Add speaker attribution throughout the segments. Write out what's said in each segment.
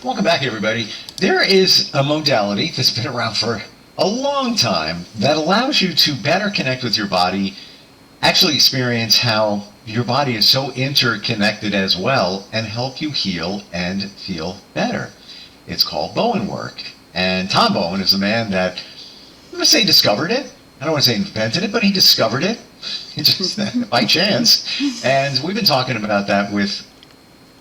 Speaker 1: Welcome back, everybody. There is a modality that's been around for a long time that allows you to better connect with your body, actually experience how your body is so interconnected as well, and help you heal and feel better. It's called Bowenwork. And Tom Bowen is the man that, I'm going to say discovered it. I don't want to say invented it, but he discovered it. Just by chance. And we've been talking about that with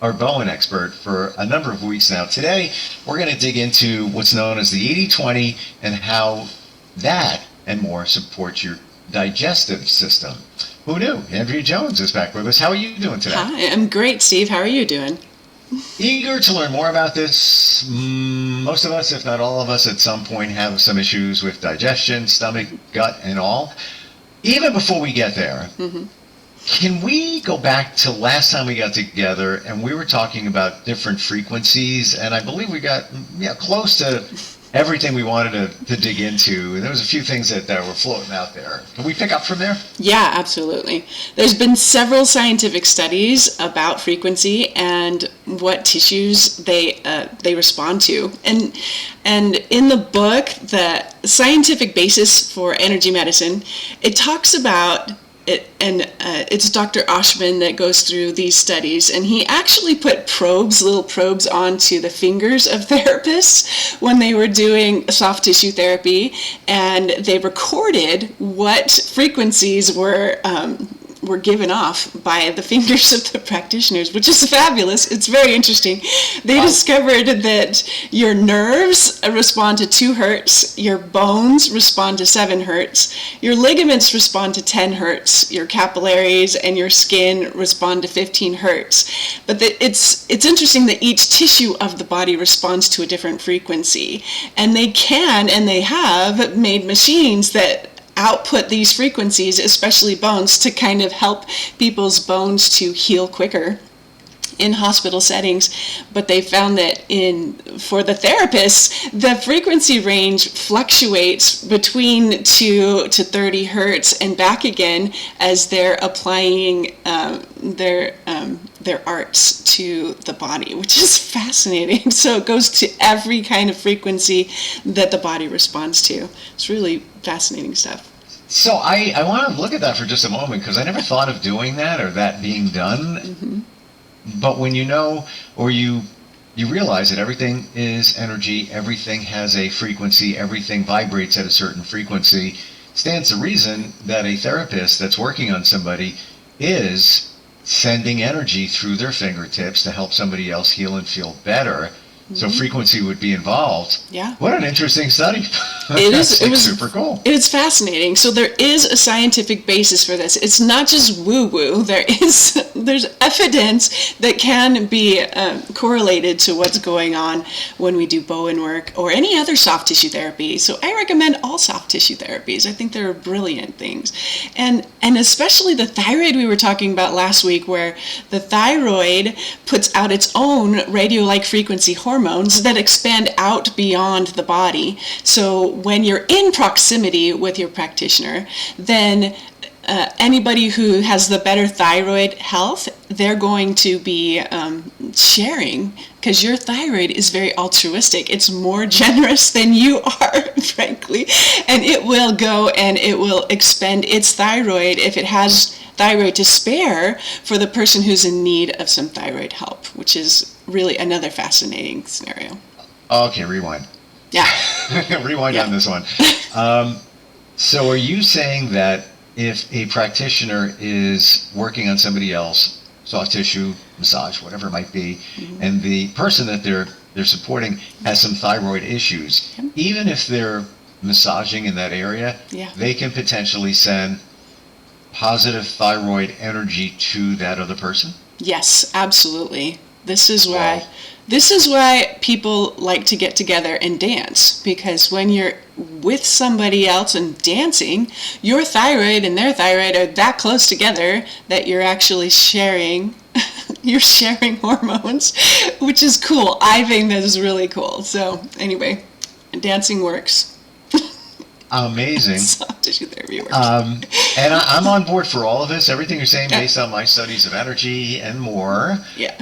Speaker 1: our Bowen expert for a number of weeks now. Today, we're going to dig into what's known as the 80-20 and how that and more supports your digestive system. Who knew? Andrea Jones is back with us. How are you doing today?
Speaker 2: Hi, I'm great, Steve. How are you doing?
Speaker 1: Eager to learn more about this. Most of us, if not all of us, at some point have some issues with digestion, stomach, gut, and all. Even before we get there, can we go back to last time we got together and we were talking about different frequencies, and I believe we got close to everything we wanted to dig into. There was a few things that were floating out there. Can we pick up from there?
Speaker 2: Yeah, absolutely. There's been several scientific studies about frequency and what tissues they respond to. And in the book, The Scientific Basis for Energy Medicine, it talks about it, and it's Dr. Oshman that goes through these studies, and he actually put little probes onto the fingers of therapists when they were doing soft tissue therapy, and they recorded what frequencies were given off by the fingers of the practitioners, which is fabulous. It's very interesting. They discovered that your nerves respond to 2 hertz, your bones respond to 7 hertz, your ligaments respond to 10 hertz, your capillaries and your skin respond to 15 hertz. But it's interesting that each tissue of the body responds to a different frequency. And they have made machines that output these frequencies, especially bones, to kind of help people's bones to heal quicker in hospital settings. But they found that for the therapists, the frequency range fluctuates between 2 to 30 hertz and back again as they're applying their arts to the body, which is fascinating. So it goes to every kind of frequency that the body responds to. It's really fascinating stuff.
Speaker 1: So I want to look at that for just a moment, because I never thought of doing that or that being done. But when you know, or you realize that everything is energy, everything has a frequency, everything vibrates at a certain frequency, stands to reason that a therapist that's working on somebody is sending energy through their fingertips to help somebody else heal and feel better. So frequency would be involved.
Speaker 2: Yeah.
Speaker 1: What an interesting study.
Speaker 2: It was
Speaker 1: super cool.
Speaker 2: It's fascinating. So there is a scientific basis for this. It's not just woo-woo. There's evidence that can be correlated to what's going on when we do Bowenwork or any other soft tissue therapy. So I recommend all soft tissue therapies. I think they're brilliant things. And especially the thyroid we were talking about last week, where the thyroid puts out its own radio-like frequency hormones that expand out beyond the body. So when you're in proximity with your practitioner, then anybody who has the better thyroid health, they're going to be sharing, because your thyroid is very altruistic. It's more generous than you are, frankly, and it will go and it will expend its thyroid, if it has thyroid to spare, for the person who's in need of some thyroid help, which is really another fascinating scenario.
Speaker 1: Okay, rewind.
Speaker 2: Yeah.
Speaker 1: Rewind on this one. So are you saying that if a practitioner is working on somebody else, soft tissue, massage, whatever it might be, and the person that they're supporting has some thyroid issues, even if they're massaging in that area, they can potentially send positive thyroid energy to that other person?
Speaker 2: Yes, absolutely. This is why people like to get together and dance, because when you're with somebody else and dancing, your thyroid and their thyroid are that close together that you're actually sharing hormones, which is cool. I think that is really cool. So anyway, dancing works.
Speaker 1: Amazing.
Speaker 2: Soft tissue therapy works.
Speaker 1: And I'm on board for all of this, everything you're saying, based on my studies of energy and more.
Speaker 2: Yeah.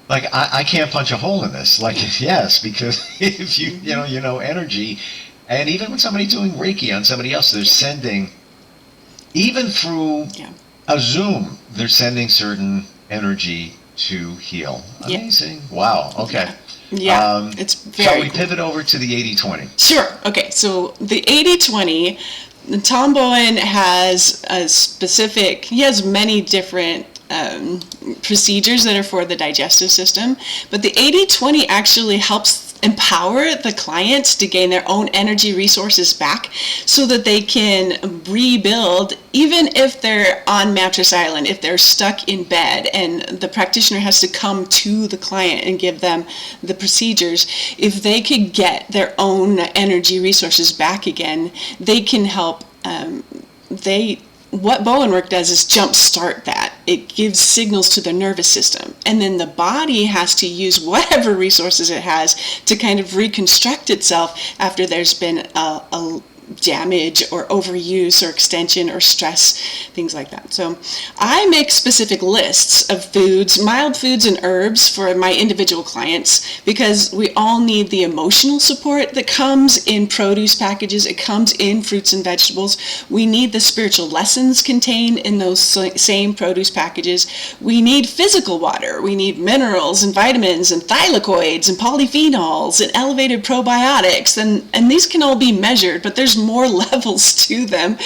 Speaker 1: like I can't punch a hole in this. Like, yes, because if you know energy, and even when somebody's doing Reiki on somebody else, they're sending, even through
Speaker 2: Yeah.
Speaker 1: a Zoom, they're sending certain energy to heal.
Speaker 2: Yeah.
Speaker 1: Amazing. Wow. Okay.
Speaker 2: Yeah, it's very
Speaker 1: Shall we
Speaker 2: cool.
Speaker 1: pivot over to the 80-20?
Speaker 2: Sure. Okay, so the 80-20, Tom Bowen has he has many different procedures that are for the digestive system, but the 80-20 actually helps empower the clients to gain their own energy resources back so that they can rebuild, even if they're on mattress island, if they're stuck in bed and the practitioner has to come to the client and give them the procedures. If they could get their own energy resources back again, they can help. What Bowenwork does is jumpstart that. It gives signals to the nervous system, and then the body has to use whatever resources it has to kind of reconstruct itself after there's been a damage or overuse or extension or stress, things like that. So I make specific lists of foods, mild foods and herbs for my individual clients, because we all need the emotional support that comes in produce packages. It comes in fruits and vegetables. We need the spiritual lessons contained in those same produce packages. We need physical water. We need minerals and vitamins and thylakoids and polyphenols and elevated probiotics, and these can all be measured, but there's more levels to them.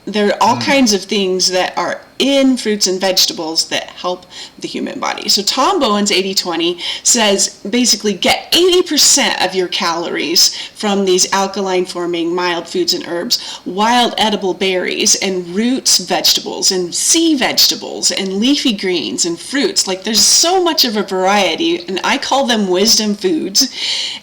Speaker 2: There are all kinds of things that are in fruits and vegetables that help the human body. So Tom Bowen's 80-20 says basically get 80% of your calories from these alkaline forming mild foods and herbs, wild edible berries and roots vegetables and sea vegetables and leafy greens and fruits. Like, there's so much of a variety, and I call them wisdom foods.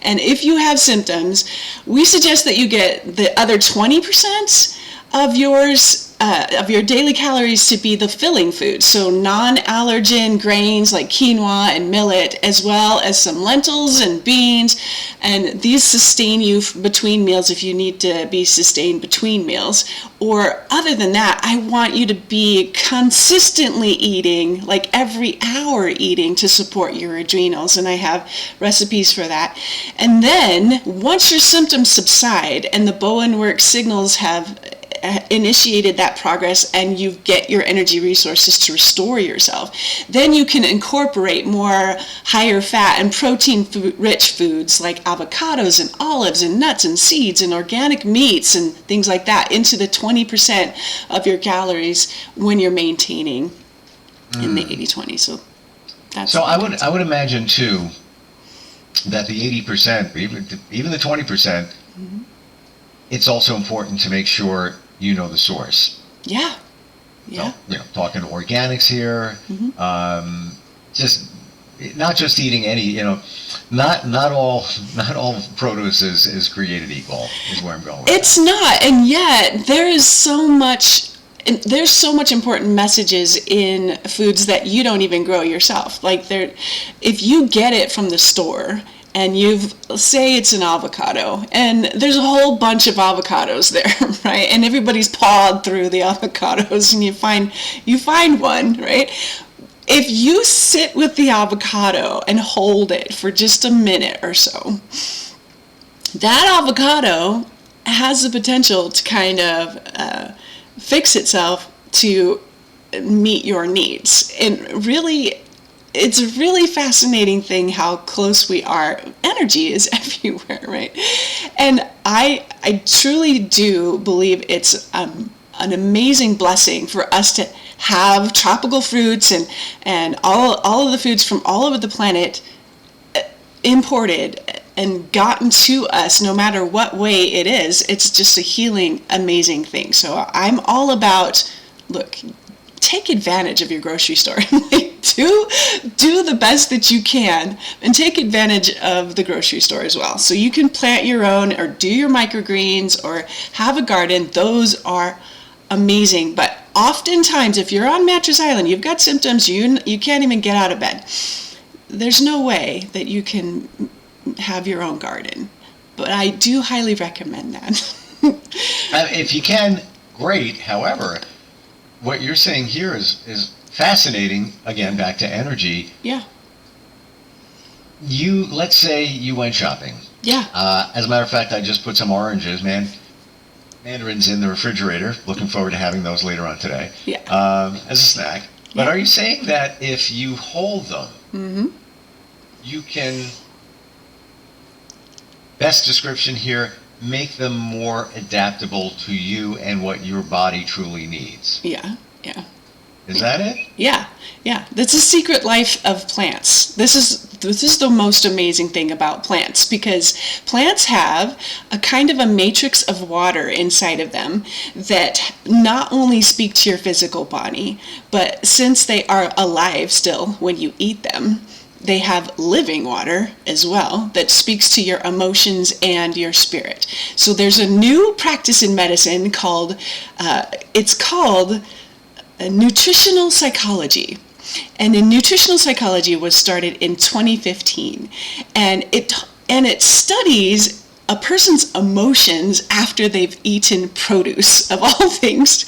Speaker 2: And if you have symptoms, we suggest that you get the other 20% of your daily calories to be the filling foods, so non-allergen grains like quinoa and millet, as well as some lentils and beans, and these sustain you between meals if you need to be sustained between meals. Or other than that, I want you to be consistently eating, like every hour eating, to support your adrenals, and I have recipes for that. And then once your symptoms subside and the Bowenwork signals have initiated that progress and you get your energy resources to restore yourself, then you can incorporate more higher fat and protein rich foods like avocados and olives and nuts and seeds and organic meats and things like that into the 20% of your calories when you're maintaining in the 80-20. So that's
Speaker 1: so I would imagine too that the 80%, even the 20%, it's also important to make sure you know the source.
Speaker 2: Yeah. Yeah.
Speaker 1: So, talking organics here, just not just eating any, not all produce is created equal, is where I'm going with
Speaker 2: It's not, and yet there's so much important messages in foods that you don't even grow yourself. Like, if you get it from the store, and say it's an avocado, and there's a whole bunch of avocados there, right? And everybody's pawed through the avocados, and you find one, right? If you sit with the avocado and hold it for just a minute or so, that avocado has the potential to kind of fix itself to meet your needs. And really, it's a really fascinating thing how close we are. Energy is everywhere, right? And I truly do believe it's an amazing blessing for us to have tropical fruits and all of the foods from all over the planet imported and gotten to us, no matter what way it is. It's just a healing, amazing thing. So I'm all about, look, take advantage of your grocery store. do the best that you can, and take advantage of the grocery store as well. So you can plant your own, or do your microgreens, or have a garden. Those are amazing. But oftentimes, if you're on Mattress Island, you've got symptoms, you can't even get out of bed. There's no way that you can have your own garden. But I do highly recommend that.
Speaker 1: If you can, great. However, what you're saying here is fascinating. Again, back to energy.
Speaker 2: Yeah.
Speaker 1: let's say you went shopping.
Speaker 2: Yeah.
Speaker 1: As a matter of fact, I just put some oranges, mandarins in the refrigerator. Looking forward to having those later on today.
Speaker 2: Yeah.
Speaker 1: As a snack. But
Speaker 2: Yeah.
Speaker 1: are you saying that if you hold them,
Speaker 2: Mm-hmm.
Speaker 1: you can, best description here, make them more adaptable to you and what your body truly needs?
Speaker 2: Yeah. Yeah.
Speaker 1: Is that it?
Speaker 2: Yeah, yeah. That's the secret life of plants. This is the most amazing thing about plants, because plants have a kind of a matrix of water inside of them that not only speak to your physical body, but since they are alive still when you eat them, they have living water as well that speaks to your emotions and your spirit. So there's a new practice in medicine called nutritional psychology. And in nutritional psychology was started in 2015, and it studies a person's emotions after they've eaten produce. Of all things,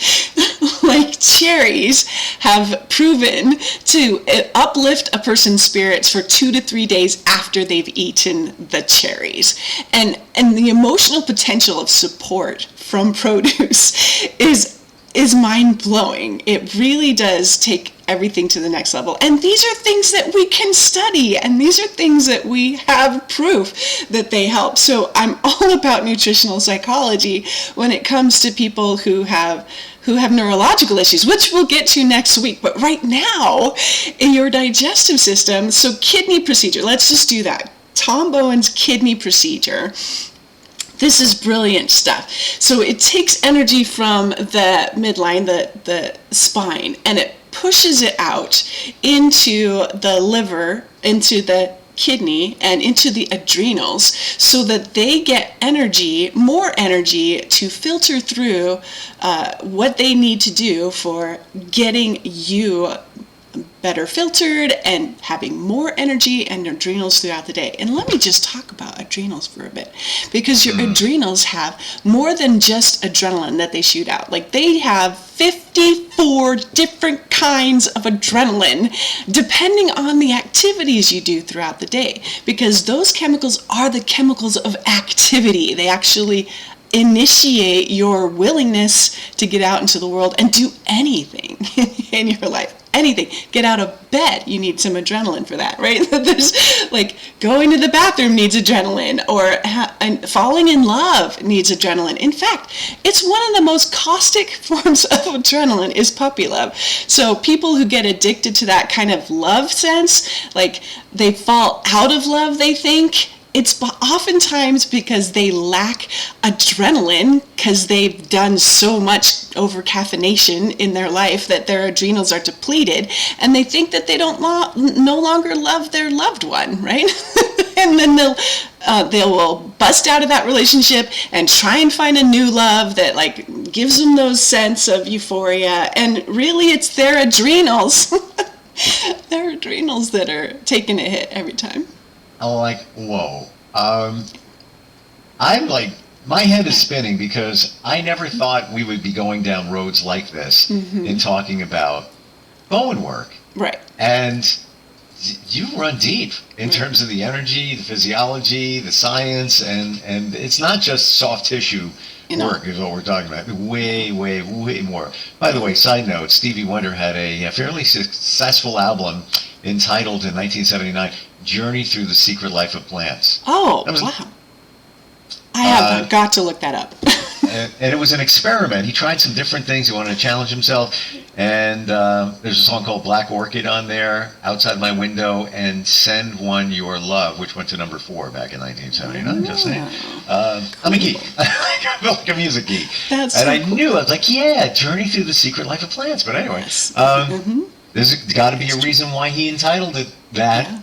Speaker 2: like cherries have proven to uplift a person's spirits for 2 to 3 days after they've eaten the cherries. And the emotional potential of support from produce is mind-blowing. It really does take everything to the next level. And these are things that we can study, and these are things that we have proof that they help. So I'm all about nutritional psychology when it comes to people who have neurological issues, which we'll get to next week. But right now, in your digestive system, so kidney procedure, let's just do that. Tom Bowen's kidney procedure. This is brilliant stuff. So it takes energy from the midline, the spine, and it pushes it out into the liver, into the kidney, and into the adrenals, so that they get more energy to filter through what they need to do for getting you better filtered and having more energy and adrenals throughout the day. And let me just talk about adrenals for a bit, because your adrenals have more than just adrenaline that they shoot out. Like, they have 54 different kinds of adrenaline depending on the activities you do throughout the day, because those chemicals are the chemicals of activity. They actually initiate your willingness to get out into the world and do anything in your life. Anything. Get out of bed, you need some adrenaline for that, right? There's like going to the bathroom needs adrenaline, or and falling in love needs adrenaline. In fact, it's one of the most caustic forms of adrenaline is puppy love. So people who get addicted to that kind of love sense, like they fall out of love, they think, it's oftentimes because they lack adrenaline, because they've done so much over caffeination in their life that their adrenals are depleted, and they think that they don't no longer love their loved one, right? And then they will bust out of that relationship and try and find a new love that like gives them those sense of euphoria, and really it's their adrenals, their adrenals that are taking a hit every time.
Speaker 1: I'm like, whoa. I'm like, my head is spinning, because I never thought we would be going down roads like this in talking about Bowenwork.
Speaker 2: Right.
Speaker 1: And you run deep in terms of the energy, the physiology, the science, and it's not just soft tissue work is what we're talking about. Way, way, way more. By the way, side note, Stevie Wonder had a fairly successful album entitled in 1979, Journey Through the Secret Life of Plants.
Speaker 2: Oh, wow. I have got to look that up.
Speaker 1: and it was an experiment. He tried some different things. He wanted to challenge himself. And there's a song called Black Orchid on there, Outside My Window, and Send One Your Love, which went to number 4 back in 1979. Just saying. I'm a geek. I feel like a music geek.
Speaker 2: That's
Speaker 1: and
Speaker 2: so
Speaker 1: I
Speaker 2: cool.
Speaker 1: knew, I was like, yeah, Journey Through the Secret Life of Plants. But anyway,
Speaker 2: Yes.
Speaker 1: there's got to be a reason why he entitled it that. Yeah.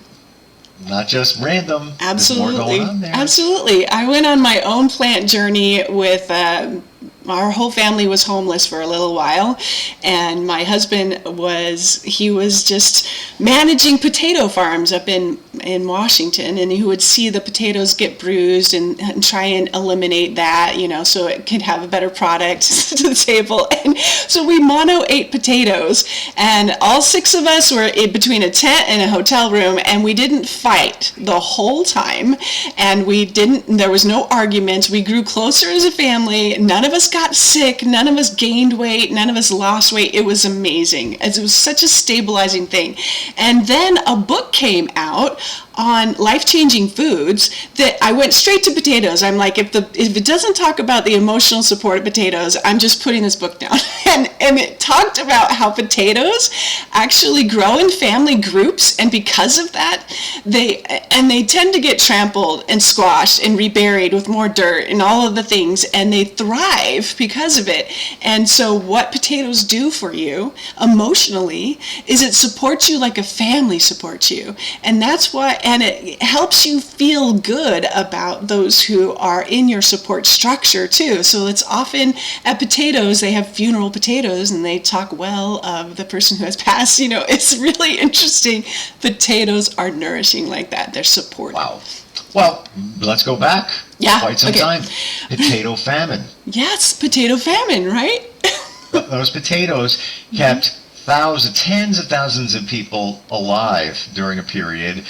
Speaker 1: Not just random.
Speaker 2: Absolutely.
Speaker 1: There's more going on there.
Speaker 2: Absolutely. I went on my own plant journey with our whole family was homeless for a little while, and my husband was just managing potato farms up in in Washington, and who would see the potatoes get bruised and try and eliminate that, so it could have a better product to the table. And so we mono ate potatoes, and all 6 of us were in between a tent and a hotel room, and we didn't fight the whole time, and there was no arguments. We grew closer as a family. None of us got sick. None of us gained weight. None of us lost weight. It was amazing. It was such a stabilizing thing. And then a book came out on life-changing foods that I went straight to potatoes. I'm like, if it doesn't talk about the emotional support of potatoes, I'm just putting this book down. And it talked about how potatoes actually grow in family groups, and because of that, they tend to get trampled and squashed and reburied with more dirt and all of the things, and they thrive because of it. And so what potatoes do for you emotionally is it supports you like a family supports you. And that's why, and it helps you feel good about those who are in your support structure too. So it's often at potatoes, they have funeral potatoes and they talk well of the person who has passed. It's really interesting. Potatoes are nourishing like that. They're supportive.
Speaker 1: Wow. Well, let's go back quite some time. Potato famine.
Speaker 2: Yes, potato famine, right?
Speaker 1: Those potatoes kept tens of thousands of people alive during a period.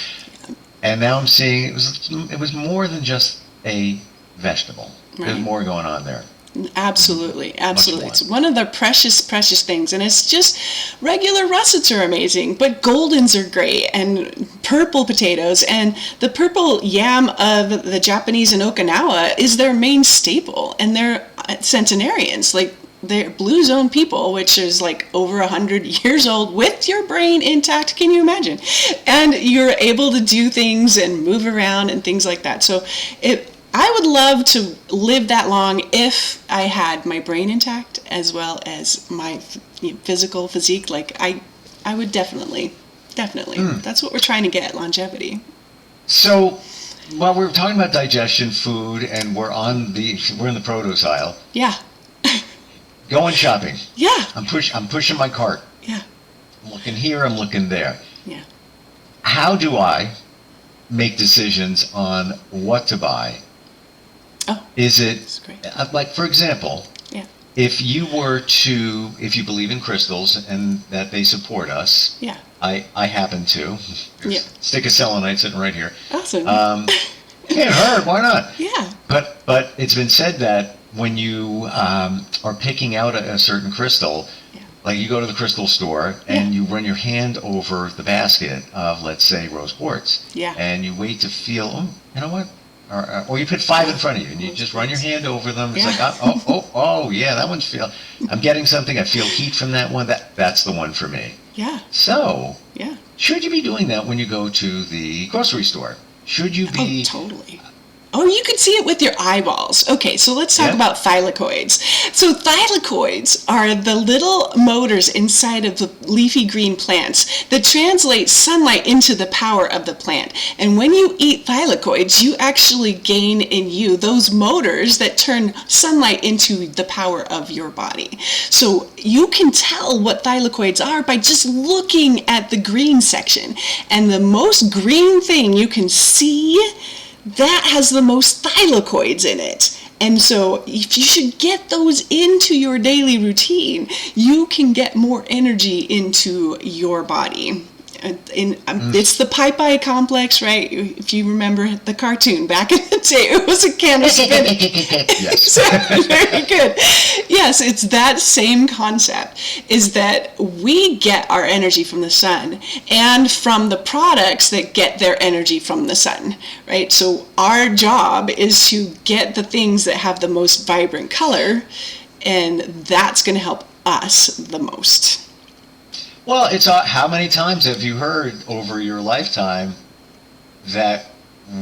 Speaker 1: And now I'm seeing it was more than just a vegetable. Right. There's more going on there.
Speaker 2: Absolutely. It's one of the precious things, and it's just regular russets are amazing, but goldens are great, and purple potatoes, and the purple yam of the Japanese in Okinawa is their main staple, and they're centenarians, like they're blue zone people, which is like over 100 years old with your brain intact. Can you imagine? And you're able to do things and move around and things like that. So I would love to live that long if I had my brain intact as well as my physical physique. Like I would definitely. That's what we're trying to get, longevity.
Speaker 1: So, while we're talking about digestion, food, and we're in the produce aisle.
Speaker 2: Yeah.
Speaker 1: Going shopping.
Speaker 2: Yeah.
Speaker 1: I'm pushing my cart.
Speaker 2: Yeah.
Speaker 1: I'm looking here, I'm looking there.
Speaker 2: Yeah.
Speaker 1: How do I make decisions on what to buy?
Speaker 2: Oh.
Speaker 1: Is it like, for example, if you believe in crystals and that they support us, I happen to. Stick of selenite sitting right here.
Speaker 2: Awesome.
Speaker 1: Can't hurt. Why not?
Speaker 2: Yeah.
Speaker 1: But it's been said that when you are picking out a certain crystal, like you go to the crystal store and you run your hand over the basket of, let's say, rose quartz, and you wait to feel, you know what? Or you put 5 in front of you and you just run your hand over them. It's like, oh, yeah, that one's I'm getting something. I feel heat from that one. That's the one for me.
Speaker 2: Yeah.
Speaker 1: So, should you be doing that when you go to the grocery store? Should you be?
Speaker 2: Oh, totally. Oh, you could see it with your eyeballs. Okay, so let's talk about thylakoids. So thylakoids are the little motors inside of the leafy green plants that translate sunlight into the power of the plant. And when you eat thylakoids, you actually gain in you those motors that turn sunlight into the power of your body. So you can tell what thylakoids are by just looking at the green section. And the most green thing you can see, that has the most thylakoids in it. And so if you should get those into your daily routine, you can get more energy into your body. It's the Popeye complex, right? If you remember the cartoon back in the day, it was a candle spinning.
Speaker 1: Yes.
Speaker 2: Very good. Yes, it's that same concept, is that we get our energy from the sun and from the products that get their energy from the sun, right? So our job is to get the things that have the most vibrant color, and that's going to help us the most.
Speaker 1: Well, it's how many times have you heard over your lifetime that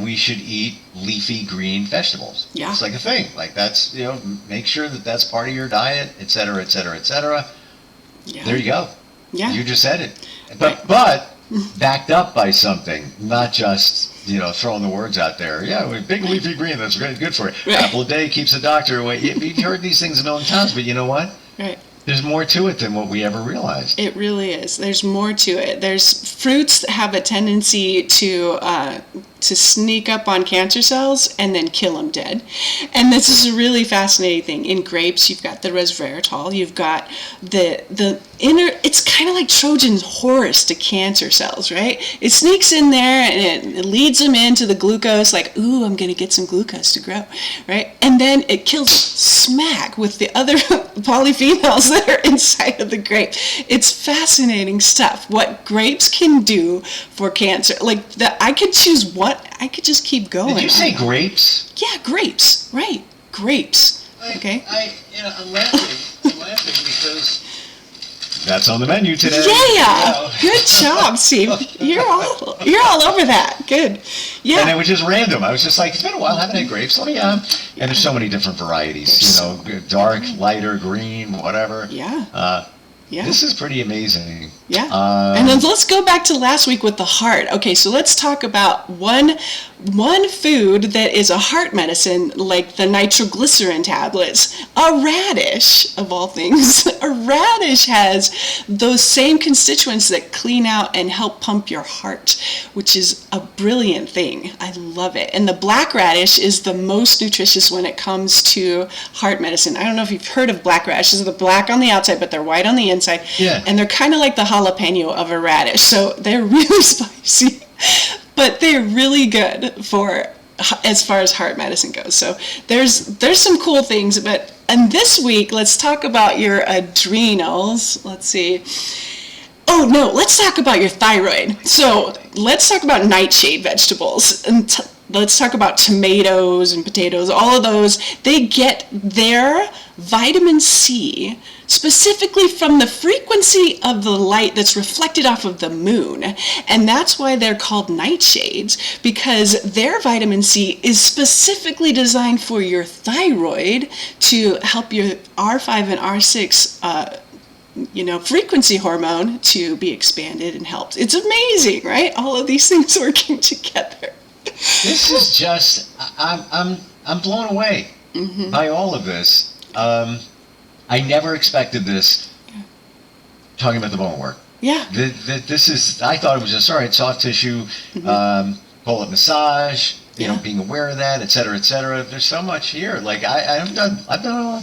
Speaker 1: we should eat leafy green vegetables?
Speaker 2: Yeah.
Speaker 1: It's like a thing. Like that's, make sure that that's part of your diet, et cetera, et cetera, et cetera.
Speaker 2: Yeah.
Speaker 1: There you go.
Speaker 2: Yeah.
Speaker 1: You just said it. But backed up by something, not just, throwing the words out there. Yeah, big leafy green, that's really good for you.
Speaker 2: Right.
Speaker 1: Apple a day keeps the doctor away. You've heard these things a million times, but you know what?
Speaker 2: Right.
Speaker 1: There's more to it than what we ever realized.
Speaker 2: It really is. There's more to it. There's fruits that have a tendency to sneak up on cancer cells and then kill them dead. And this is a really fascinating thing. In grapes, you've got the resveratrol. You've got the inner. It's kind of like Trojan horse to cancer cells, right? It sneaks in there and it leads them into the glucose. Like, ooh, I'm going to get some glucose to grow, right? And then it kills them smack with the other polyphenols that are inside of the grape. It's fascinating stuff. What grapes can do for cancer. Like, I could choose one. I could just keep going.
Speaker 1: Did you say grapes?
Speaker 2: Yeah, grapes. Right. Grapes. Okay.
Speaker 1: I'm laughing because that's on the menu today.
Speaker 2: Yeah. Good job, Steve. You're all over that. Good. Yeah.
Speaker 1: And it was just random. I was just like, it's been a while, haven't had grapes. Let me And there's so many different varieties. Dark, lighter, green, whatever.
Speaker 2: Yeah. Yeah.
Speaker 1: This is pretty amazing.
Speaker 2: Yeah. And then let's go back to last week with the heart. Okay, so let's talk about one food that is a heart medicine, like the nitroglycerin tablets. A radish, of all things. A radish has those same constituents that clean out and help pump your heart, which is a brilliant thing. I love it. And the black radish is the most nutritious when it comes to heart medicine. I don't know if you've heard of black radishes. They're black on the outside, but they're white on the inside.
Speaker 1: Yeah.
Speaker 2: And they're kind of like the jalapeno of a radish. So they're really spicy, but they're really good for as far as heart medicine goes. So there's some cool things. And this week, let's talk about your adrenals. Let's see. Oh, no, let's talk about your thyroid. So let's talk about nightshade vegetables. And let's talk about tomatoes and potatoes. All of those, they get their vitamin C specifically from the frequency of the light that's reflected off of the moon. And that's why they're called nightshades, because their vitamin C is specifically designed for your thyroid to help your R5 and R6 frequency hormone to be expanded and helped. It's amazing, right? All of these things working together.
Speaker 1: This is just, I'm blown away by all of this. I never expected this. Talking about the Bowenwork.
Speaker 2: Yeah.
Speaker 1: This is, I thought it was just, all right, soft tissue, pull-up massage, being aware of that, et cetera, et cetera. There's so much here. Like, I've done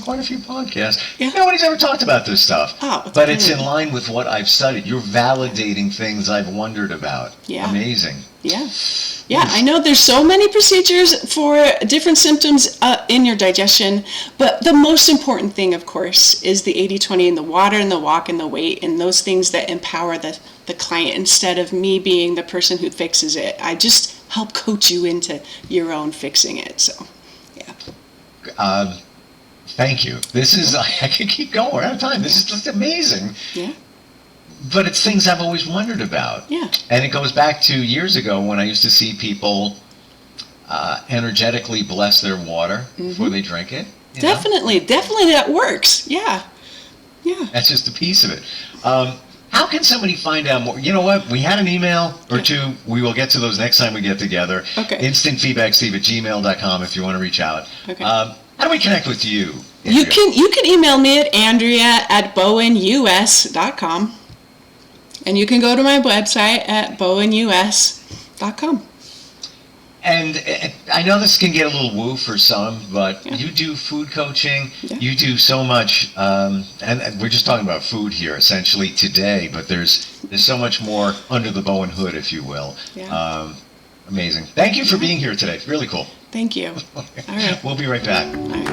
Speaker 1: quite a few podcasts.
Speaker 2: Yeah.
Speaker 1: Nobody's ever talked about this stuff.
Speaker 2: Oh,
Speaker 1: but it's in line with what I've studied. You're validating things I've wondered about.
Speaker 2: Yeah.
Speaker 1: Amazing.
Speaker 2: Yeah. Yeah, I know there's so many procedures for different symptoms in your digestion, but the most important thing, of course, is the 80-20 and the water and the walk and the weight and those things that empower the client instead of me being the person who fixes it. I just help coach you into your own fixing it. So, yeah.
Speaker 1: Thank you. This is, I can keep going. We're out of time. This is just amazing.
Speaker 2: Yeah.
Speaker 1: But it's things I've always wondered about.
Speaker 2: Yeah.
Speaker 1: And it goes back to years ago when I used to see people energetically bless their water before they drink it.
Speaker 2: Definitely that works. Yeah. Yeah.
Speaker 1: That's just a piece of it. How can somebody find out more? You know what? We had an email or two. We will get to those next time we get together.
Speaker 2: Okay.
Speaker 1: Instantfeedbacksteve@gmail.com if you want to reach out.
Speaker 2: Okay.
Speaker 1: How do we connect with you?
Speaker 2: You can email me at andrea@bowenus.com. And you can go to my website at bowenus.com.
Speaker 1: And I know this can get a little woo for some, but you do food coaching.
Speaker 2: Yeah.
Speaker 1: You do so much, and we're just talking about food here essentially today, but there's so much more under the Bowen hood, if you will.
Speaker 2: Yeah.
Speaker 1: Amazing. Thank you for being here today. Really cool.
Speaker 2: Thank you. All right.
Speaker 1: We'll be right back.
Speaker 2: All right.